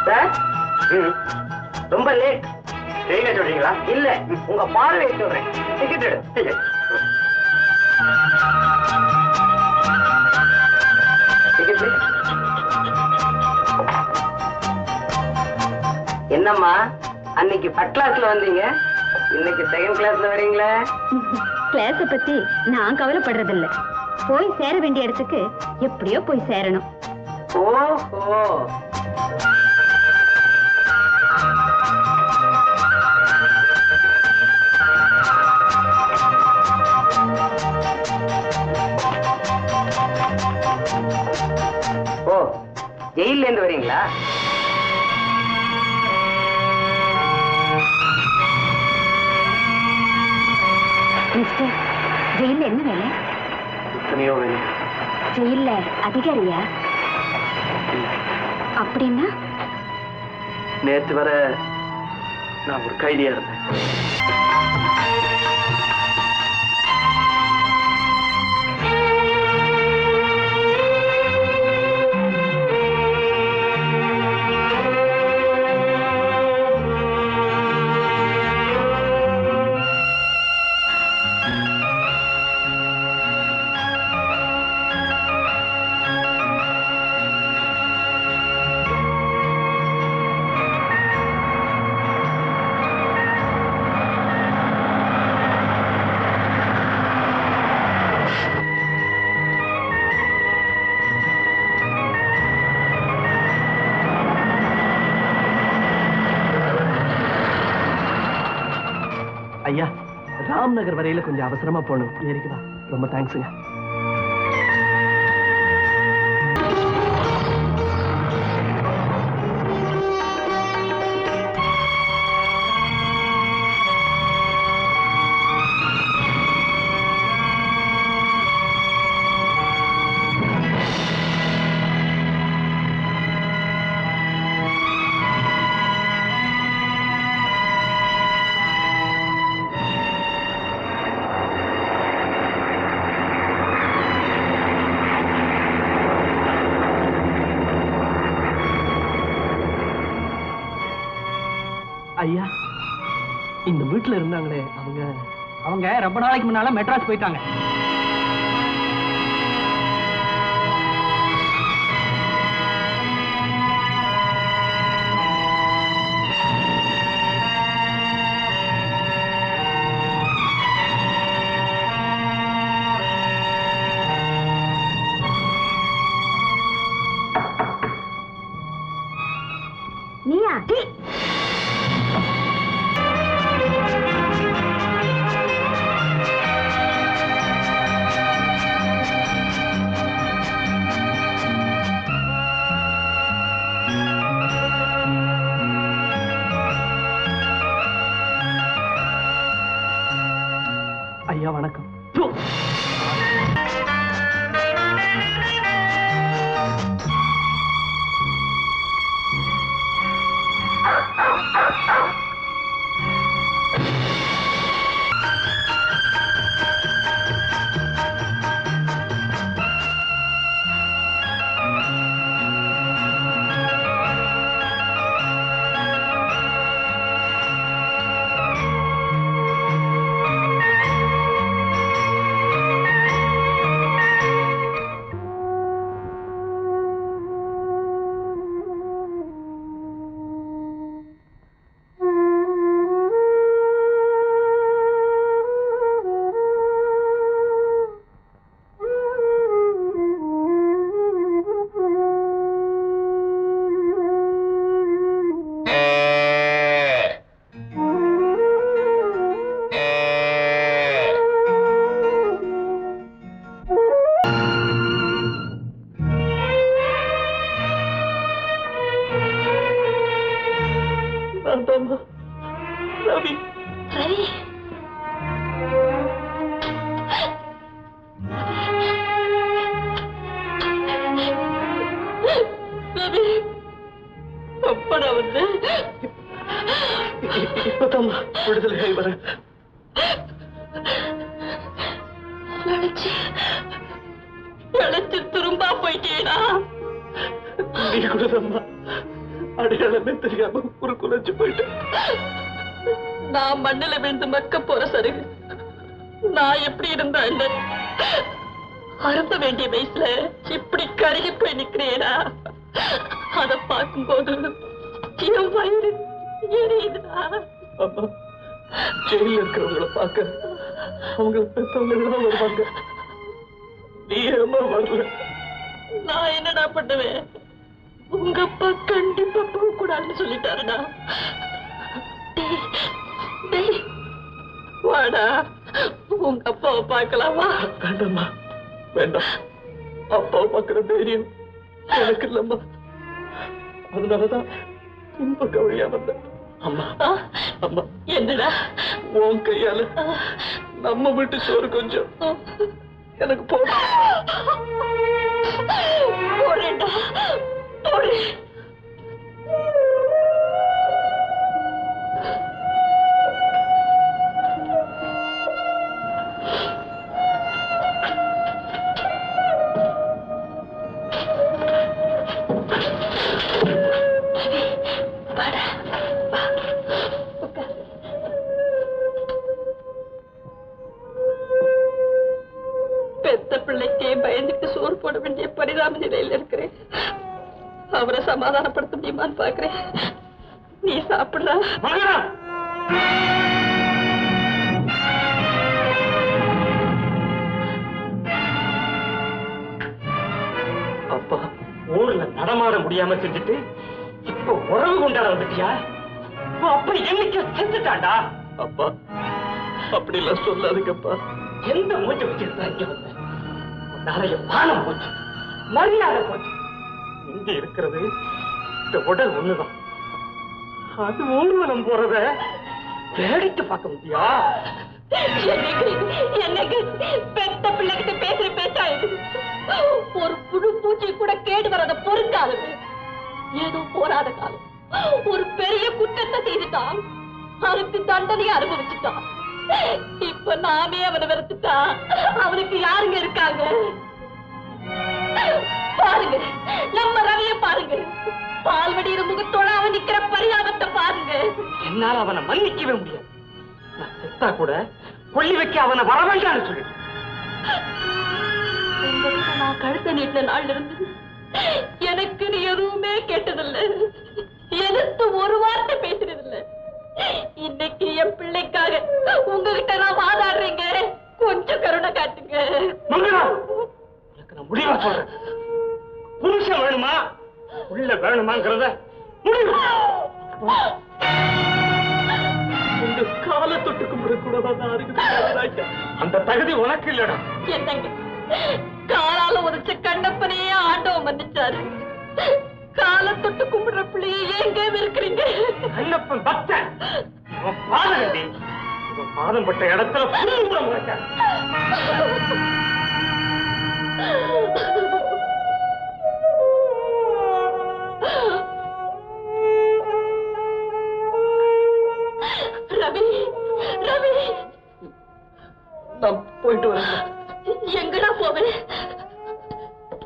Sir ரொம்ப late. ட்ரெயினை சொல்றீங்களா? இல்ல, உங்க பார்வை சொல்றேன். டிக்கெட் எடு. டிக்கெட் என்னம்மா, அன்னைக்கு ஃபர்ஸ்ட் கிளாஸ்ல வந்தீங்க, இன்னைக்கு செகண்ட் கிளாஸ்ல வரீங்களா? கிளாஸ பத்தி நான் கவலைப்படுறதில்ல. போய் சேர வேண்டிய இடத்துக்கு எப்படியோ போய் சேரணும். ஓஹோ, ஓ, ஜெயில இருந்து வரீங்களா? மிஸ்டர், ஜெயில என்ன வேலை? எத்தனையோ வேலை. ஜெயில அதிகாரியா? அப்படின்னா நேற்று வர நான் ஒரு கைதியா இருந்தேன். ஐயா, ராம்நகர் வரையில கொஞ்சம் அவசரமா போகணும். ஏறிக்குதா? ரொம்ப தேங்க்ஸுங்க. ஐயா, இந்த வீட்டுல இருந்தாங்களே அவங்க ரொம்ப நாளைக்கு முன்னால மெட்ராஸ் போயிட்டாங்க. நீயா? ஐயா வணக்கம். ரவி, ரவி, ரவி, அப்படா வந்து இப்பதான் விடுதலை வர நினைச்சு திரும்பா போயிட்டேனா? நீ கூடதம்மா அடையாளமே தெரியாம ஒரு குலைச்சு போயிட்டேன். நான் மண்ணில விழுந்து மக்க போற சருகு. நான் எப்படி இருந்தா என்ன? அருந்த வேண்டிய வயசுல இப்படி கருகி போய் நிக்கிறேனா? அத பார்க்கும்போது என் வயிறு எரியுதுடா. அம்மா, ஜெயில இருக்கிறவங்களை பார்க்க அவங்க பெற்றவங்க எல்லாம் வருவாங்க. நீ ஏமா வரல? நான் என்னடா பண்ணுவேன்? உங்க அப்பா கண்டிப்பா போக கூடாதுன்னு சொல்லிட்டாருடா. வாடா, உங்க அப்பாவை பார்க்கலாமா? வேண்டாம்மா, வேண்டாம். அப்பாவை பார்க்கிற தைரியம் எனக்கு இல்லம்மா. அதனாலதான் இன்ப கவழியா வந்தேன். அம்மா, அம்மா, என்னடா உன் கையால நம்ம வீட்டு சோறு கொஞ்சம் எனக்கு போடா. போறேன்டா, போறேன். பெத்த பிள்ளைக்கே பயந்துட்டு சோறு போட வேண்டிய பரிதாப நிலையில் இருக்கிறேன். அவரை சமாதானப்படுத்த முடியுமான்னு பாக்குறேன். நீ சாப்பிடுறா. அப்பா, ஊர்ல நடமாட முடியாம செஞ்சுட்டு இப்ப உறவு கொண்டாட வந்துட்டியா? அப்ப என்னைக்கு செஞ்சுட்டாண்டா. அப்பா, அப்படி எல்லாம் சொல்லாதுங்கப்பா. எந்த மூச்சை வச்சிருந்தா இங்க வந்த? நிறைய பானம் போச்சு, மரியாதை போச்சு. இங்க இருக்கிறது இந்த உடல் ஒண்ணுதான். அது ஊர்வலம் போறத வேடிக்கை பார்க்க முடியா? என்னைக்கு பெத்த பிள்ளைகிட்ட பேசுற பேச்சா இது? ஒரு புழு பூச்சி கூட கேடு வரத பொறுக்காது. ஏதோ போராத காலம் ஒரு பெரிய குற்றத்தை செய்துட்டான். அதுக்கு தண்டனையை அனுபவிச்சுட்டான். இப்ப நாமே அவனை வெறுத்துட்டா அவனுக்கு யாருங்க இருக்காங்க? பாருங்க, நம்ம ரவிய பாருங்க. பால்வடியிற முகத்தோட அவன் நிக்கிற பரிதாபத்தை பாருங்க. என்னால அவனை மன்னிக்கவே முடியாது. நான் செத்தா கூட கொல்லி வைக்க அவனை வர வேண்டாம்னு சொல்லி உங்ககிட்ட நான் கழுத்த நீட்டின நாள்ல இருந்து எனக்கு நீ எதுவுமே கேட்டதில்லை, எதிர்த்து ஒரு வார்த்தை பேசுறதில்லை. இன்னைக்கு என் பிள்ளைக்காக உங்ககிட்ட நான் வாதாடுறீங்க. கொஞ்சம் கருணை காட்டுங்க. மங்களா, உனக்கு நான் முடிவா சொல்றேன். புருஷன் வேணுமா உள்ள வேணுமாங்கிறத முடிவு. உங்க கால தொட்டு கும்பிடக்கூடாது. அந்த தகுதி உனக்கு இல்லடா. என்னங்க, காலால உதச்ச கண்ணப்பனையே ஆண்டவன் மன்னிச்சாரு. கால தொட்டு கும்பிடுற பிள்ளையே எங்க இருக்கிறீங்க? கண்ணப்பன் பக்தன். இவன் பாதம் கட்டி இவன் பாதம் பட்ட இடத்துல புல்லு கூட முளைக்காது. ரவி, ரவி, நான் போயிட்டு வரேன். எங்கடா போவேன்?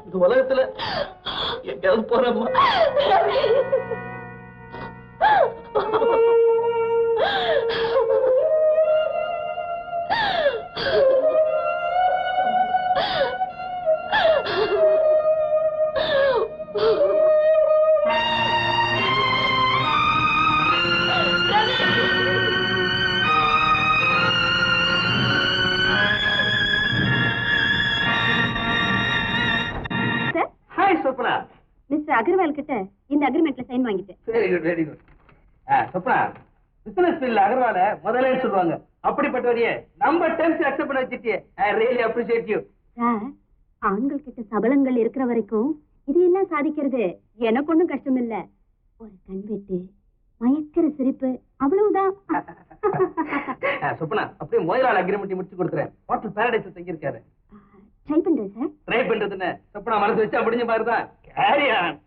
இந்த உலகத்துல எங்கேயாவது போறேம்மா. ரவி, மிஸ்டர் அகர்வால் கிட்ட இந்த அக்ரிமெண்ட்ல சைன் வாங்கிட்டேன். Very good, very good. Swapna, business ஃபீல்ட்ல அகர்வால முதல்ல சொல்லுவாங்க. அப்படிப்பட்டவரையே நம்ம டெர்ம்ஸ் அக்செப்ட் பண்ண வச்சிட்டியே. I really appreciate you. Sir, ஆண்கள் கிட்ட சபலங்கள் இருக்கிற வரைக்கும் இதையெல்லாம் சாதிக்கிறது எனக்கு ஒண்ணும் கஷ்டம் இல்ல. ஒரு கண் வெட்டு, மயக்கிற சிரிப்பு, அவ்வளவுதான். சொப்னா, அப்படியே முதலாளி அக்ரிமெண்ட் முடிச்சு கொடுக்குறேன். ஹோட்டல் பாரடைஸ் தங்கி இருக்காரு. ட்ரை பண்றேன் சார். ட்ரை பண்றதுன்னு சொப்னா மனசு வச்சா முடிஞ்ச பாருதான். Carry on.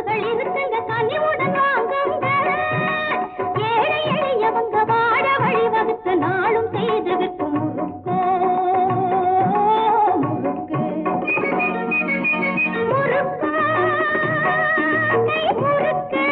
முறுக்குகள் இருக்குங்க கனிவுடன் வாங்குங்க ஏழை எளியவங்க வாழ வழிவகுத்து நாளும் செய்து விற்கும் முறுக்கோ முறுக்கு முறுக்கோ கை முறுக்கு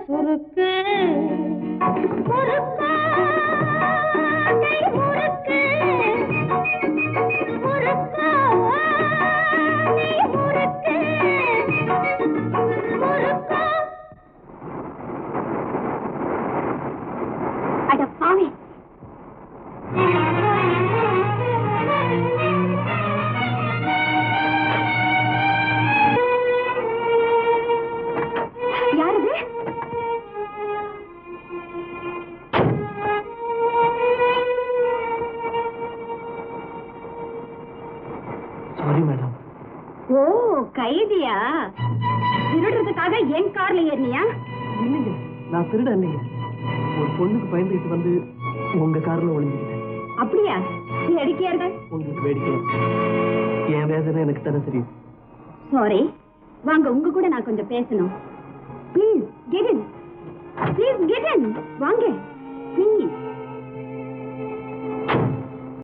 முறுக்கு முறுக்கா கை முறுக்கு முறுக்கா கை முறுக்கு முறுக்கா அட பாவி ஓ கைதியா திருடுறதுக்காக என் கார்ல ஏறினியா இல்லைங்க நான் திருட இல்லைங்க ஒரு பொண்ணுக்கு பயந்துட்டு வந்து உங்க கார்ல ஒளிஞ்சுக்கிட்டேன் அப்படியா வேடிக்கையார்கள் உங்களுக்கு வேடிக்கை என் வேதனை எனக்கு தானே தெரியும் சாரி வாங்க உங்க கூட நான் கொஞ்சம் பேசணும் ப்ளீஸ் கெட் இன் வாங்க